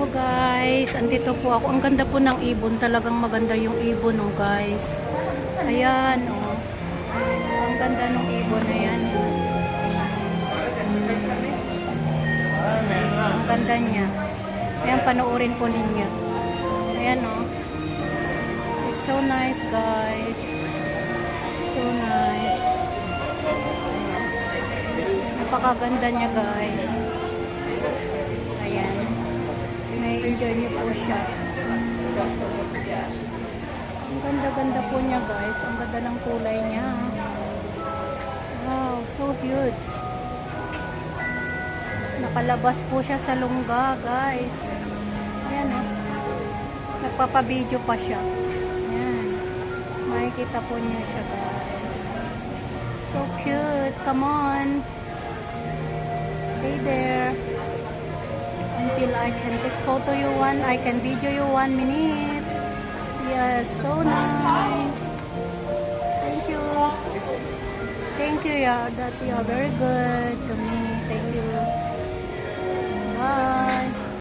Hello guys, andito po ako. Ang ganda po ng ibon, talagang maganda yung ibon oh guys. Ayan oh. Ang ganda ng ibon na yan. Ang ganda niya. Ayan, panoorin po ninyo. Ayan oh. It's so nice guys. So nice. Napakaganda niya guys. Ayan. Enjoy niyo po siya. Ang ganda-ganda po niya guys. Ang ganda ng kulay niya. Wow, so huge. Nakalabas po siya sa lungga guys. Ayan o. Nagpapabideo pa siya. Ayan. Makikita po niya siya guys. So cute. Come on. Stay there. Until I can take photo you one, I can video you 1 minute. Yes, so nice. Thank you. Thank you, yeah, that you are very good.